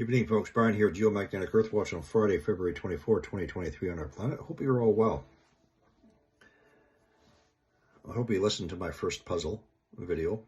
Evening, folks. Brian here, Geomagnetic Earthwatch on Friday, February 24, 2023 on our planet. I hope you're all well. I hope you listened to my first puzzle video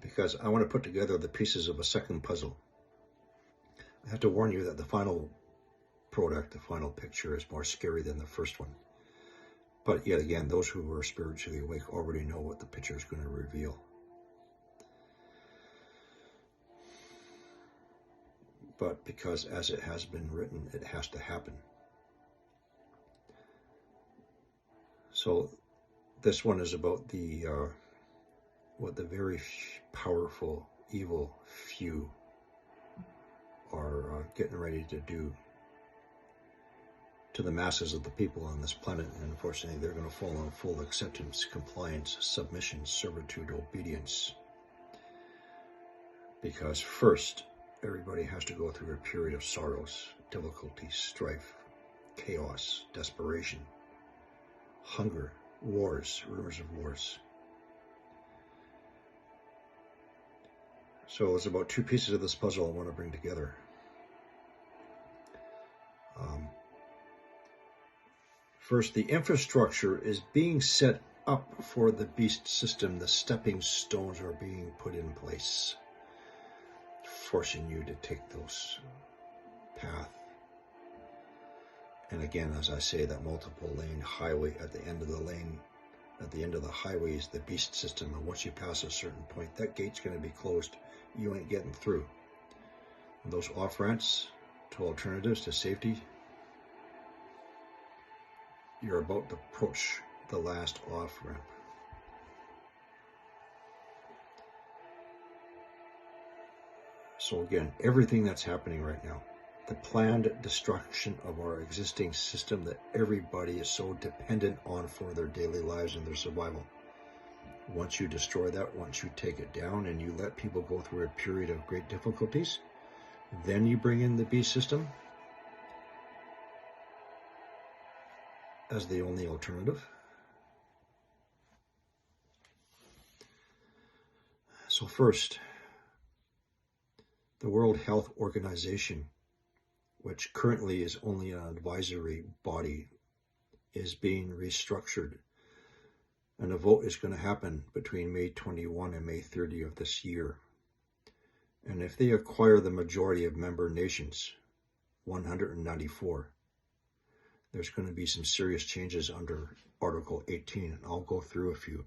because I want to put together the pieces of a second puzzle. I have to warn you that the final product, the final picture, is more scary than the first one. But yet again, those who are spiritually awake already know what the picture is going to reveal. But because as it has been written, it has to happen. So this one is about the what the very powerful, evil few are getting ready to do to the masses of the people on this planet. And unfortunately, they're going to fall on full acceptance, compliance, submission, servitude, obedience. Because first, everybody has to go through a period of sorrows, difficulty, strife, chaos, desperation, hunger, wars, rumors of wars. So it's about two pieces of this puzzle I want to bring together. First, the infrastructure is being set up for the beast system. The stepping stones are being put in place, forcing you to take those paths. And again, as I say, that multiple lane highway at the end of the lane, at the end of the highway is the beast system. And once you pass a certain point, that gate's going to be closed. You ain't getting through. And those off ramps to alternatives to safety, you're about to approach the last off ramp. So again, everything that's happening right now, the planned destruction of our existing system that everybody is so dependent on for their daily lives and their survival. Once you destroy that, once you take it down and you let people go through a period of great difficulties, then you bring in the beast system as the only alternative. So first, the World Health Organization, which currently is only an advisory body, is being restructured. And a vote is going to happen between May 21 and May 30 of this year. And if they acquire the majority of member nations, 194, there's going to be some serious changes under Article 18, and I'll go through a few.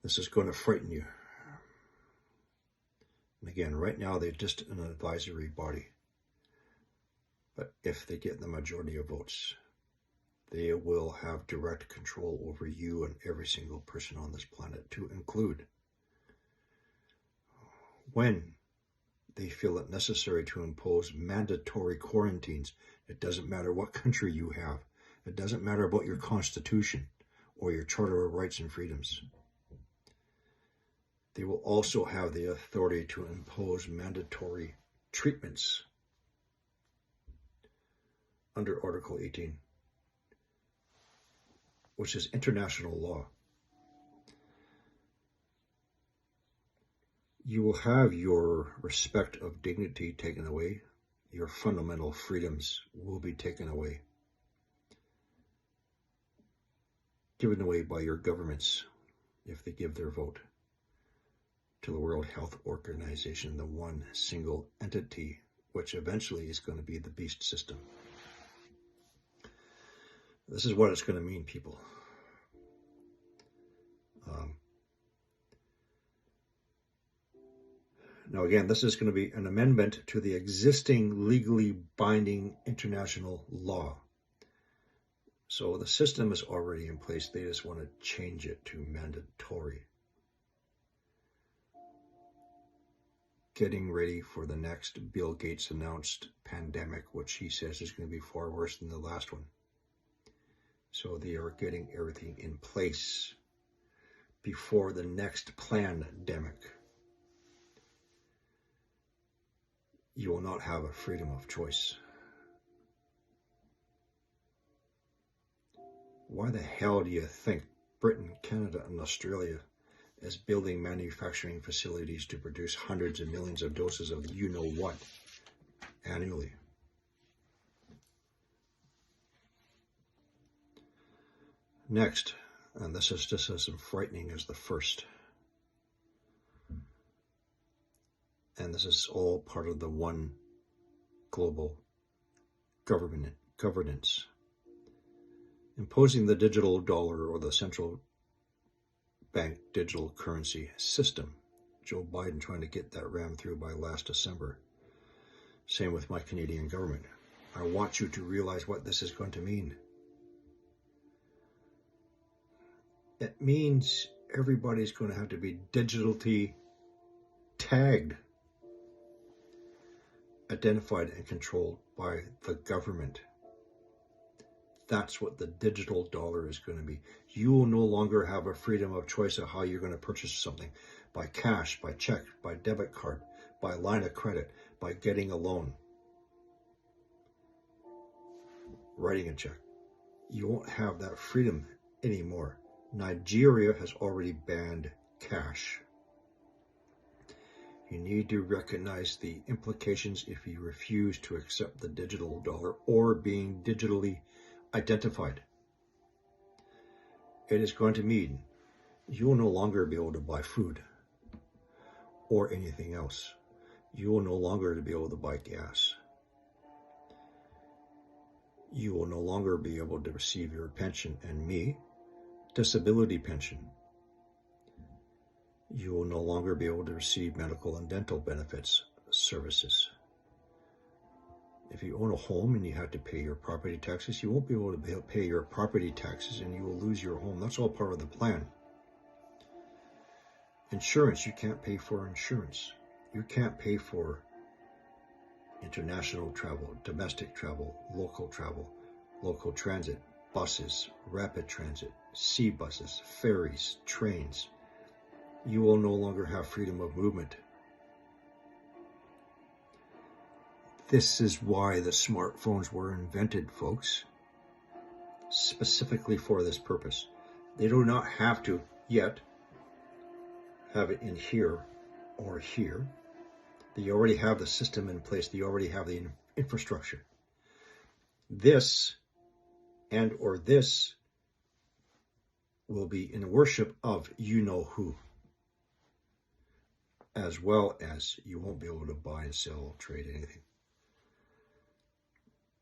This is going to frighten you. And again, right now they're just an advisory body. But if they get the majority of votes, they will have direct control over you and every single person on this planet, to include when they feel it necessary to impose mandatory quarantines. It doesn't matter what country you have. It doesn't matter about your constitution or your Charter of Rights and Freedoms. They will also have the authority to impose mandatory treatments under Article 18, which is international law. You will have your respect of dignity taken away. Your fundamental freedoms will be taken away. Given away by your governments if they give their vote to the World Health Organization, the one single entity, which eventually is going to be the beast system. This is what it's going to mean, people. Now, again, this is going to be an amendment to the existing legally binding international law. So the system is already in place. They just want to change it to mandatory. Getting ready for the next Bill Gates announced pandemic, which he says is going to be far worse than the last one. So they are getting everything in place before the next pandemic. You will not have a freedom of choice. Why the hell do you think Britain, Canada, and Australia, as building manufacturing facilities to produce hundreds of millions of doses of you-know-what annually. Next, and this is just as frightening as the first, and this is all part of the one global governance. Imposing the digital dollar, or the central bank digital currency system. Joe Biden trying to get that rammed through by last December. Same with my Canadian government. I want you to realize what this is going to mean. It means everybody's going to have to be digitally tagged, identified and controlled by the government. That's what the digital dollar is going to be. You will no longer have a freedom of choice of how you're going to purchase something, by cash, by check, by debit card, by line of credit, by getting a loan, writing a check. You won't have that freedom anymore. Nigeria has already banned cash. You need to recognize the implications if you refuse to accept the digital dollar or being digitally identified. It is going to mean you will no longer be able to buy food or anything else. You will no longer be able to buy gas. You will no longer be able to receive your pension and disability pension. You will no longer be able to receive medical and dental benefits services. If you own a home and you have to pay your property taxes, you won't be able to pay your property taxes and you will lose your home. That's all part of the plan. Insurance, you can't pay for insurance. You can't pay for international travel, domestic travel, local transit, buses, rapid transit, sea buses, ferries, trains. You will no longer have freedom of movement. This is why the smartphones were invented, folks, specifically for this purpose. They do not have to yet have it in here or here. They already have the system in place. They already have the infrastructure. This or this will be in worship of you-know-who, as well as you won't be able to buy and sell, trade, anything.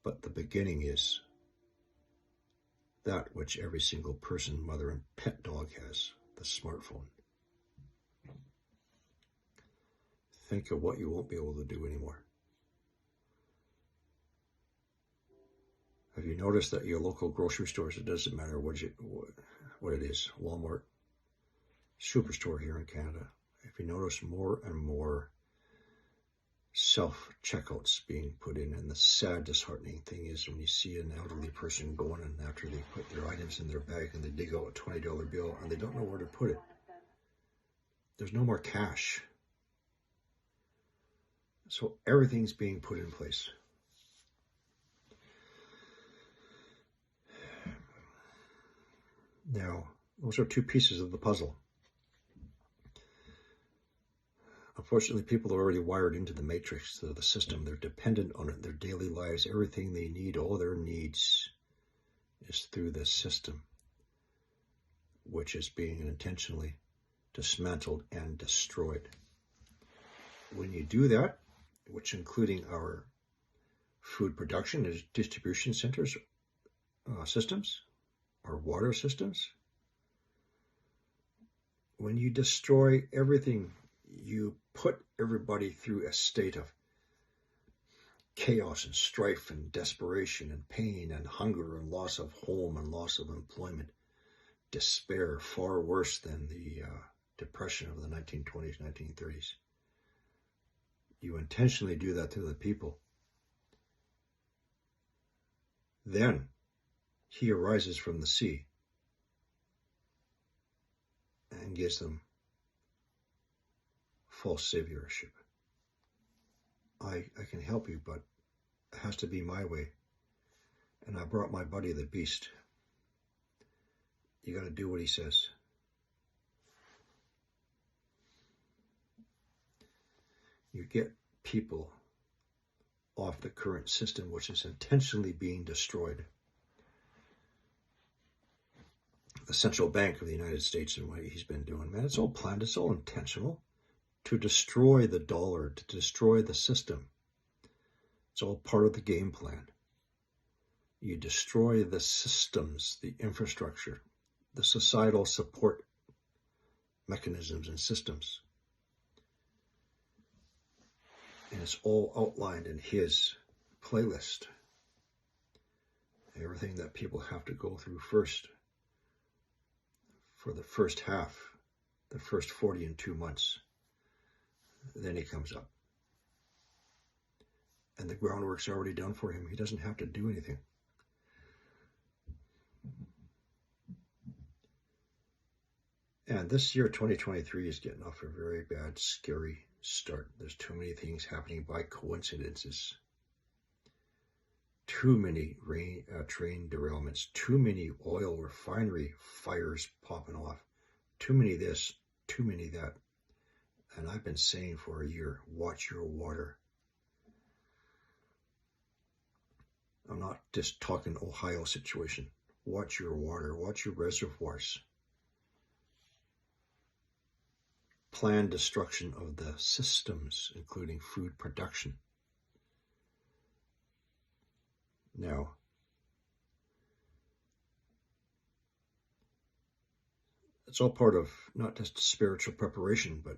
But the beginning is that which every single person, mother, and pet dog has, the smartphone. Think of what you won't be able to do anymore. Have you noticed that your local grocery stores, it doesn't matter what it is, Walmart, Superstore here in Canada, if you notice more and more self-checkouts being put in, and the sad, disheartening thing is when you see an elderly person going and after they put their items in their bag and they dig out a $20 bill and they don't know where to put it. There's no more cash. So everything's being put in place. Now, those are two pieces of the puzzle. Unfortunately, people are already wired into the matrix of the system. They're dependent on it in their daily lives. Everything they need, all their needs, is through this system, which is being intentionally dismantled and destroyed. When you do that, which including our food production and distribution centers, systems, our water systems, when you destroy everything, you put everybody through a state of chaos and strife and desperation and pain and hunger and loss of home and loss of employment, despair, far worse than the depression of the 1920s, 1930s. You intentionally do that to the people. Then he arises from the sea and gives them false saviorship. I can help you, but it has to be my way. And I brought my buddy the beast. You got to do what he says. You get people off the current system, which is intentionally being destroyed. The Central Bank of the United States and what he's been doing, man, it's all planned, it's all intentional to destroy the dollar, to destroy the system. It's all part of the game plan. You destroy the systems, the infrastructure, the societal support mechanisms and systems. And it's all outlined in his playlist. Everything that people have to go through first for the first half, the first 42 months. Then he comes up. And the groundwork's already done for him. He doesn't have to do anything. And this year, 2023, is getting off a very bad, scary start. There's too many things happening by coincidences. Too many train derailments. Too many oil refinery fires popping off. Too many this, too many that. And I've been saying for a year, watch your water. I'm not just talking Ohio situation. Watch your water. Watch your reservoirs. Planned destruction of the systems, including food production. Now, it's all part of not just spiritual preparation, but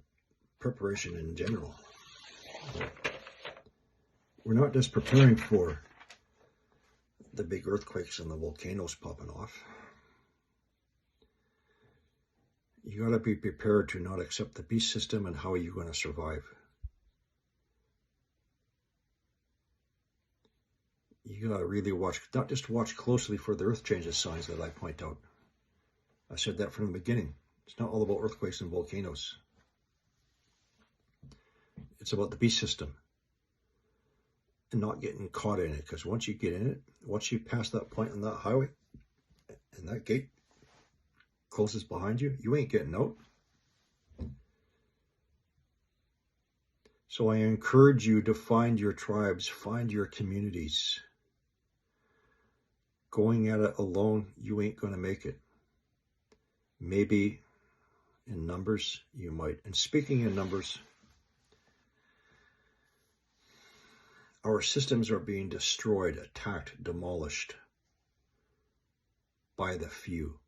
preparation in general. We're not just preparing for the big earthquakes and the volcanoes popping off. You got to be prepared to not accept the beast system, and how are you going to survive? You got to really watch, not just watch closely for the earth changes signs that I point out. I said that from the beginning. It's not all about earthquakes and volcanoes. It's about the beast system and not getting caught in it, because once you get in it, once you pass that point on that highway and that gate closes behind you, you ain't getting out. So I encourage you to find your tribes, find your communities. Going at it alone, you ain't going to make it. Maybe in numbers, you might. And speaking in numbers, our systems are being destroyed, attacked, demolished by the few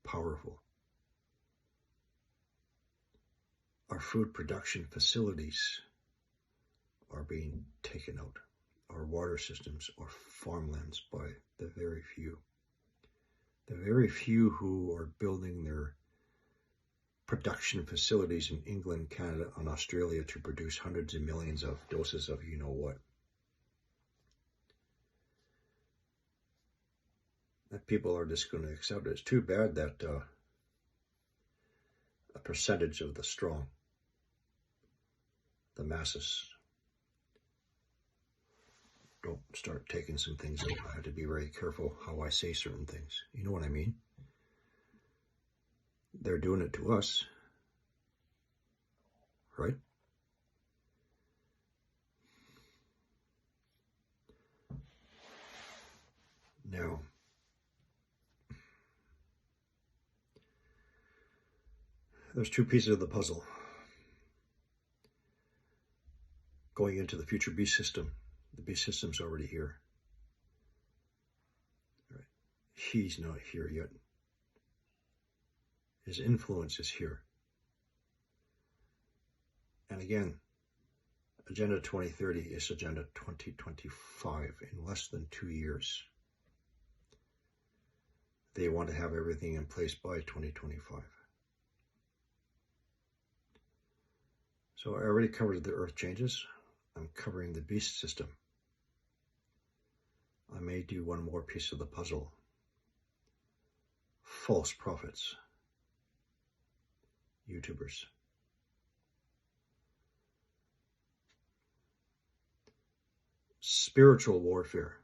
powerful. Our food production facilities are being taken out. Our water systems or farmlands by the very few. The very few who are building their production facilities in England, Canada, and Australia to produce hundreds of millions of doses of you know what. That people are just going to accept it. It's too bad that a percentage of the strong, the masses, don't start taking some things out. I have to be very careful how I say certain things. You know what I mean? They're doing it to us, right? Now, there's two pieces of the puzzle. Going into the future beast system. The beast system's already here. Right. He's not here yet. His influence is here. And again, Agenda 2030 is Agenda 2025 in less than 2 years. They want to have everything in place by 2025. So I already covered the earth changes. I'm covering the beast system. I may do one more piece of the puzzle. False prophets. YouTubers. Spiritual warfare.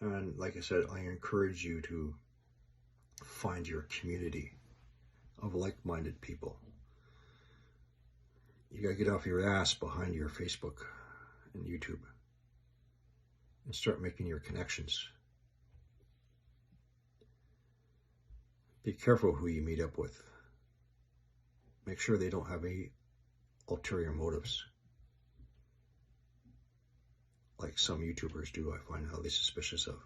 And like I said, I encourage you to find your community. of like-minded people. You gotta get off your ass behind your Facebook and YouTube and start making your connections. Be careful who you meet up with. Make sure they don't have any ulterior motives, like some YouTubers do. I find highly suspicious of.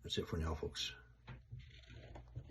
That's it for now, folks.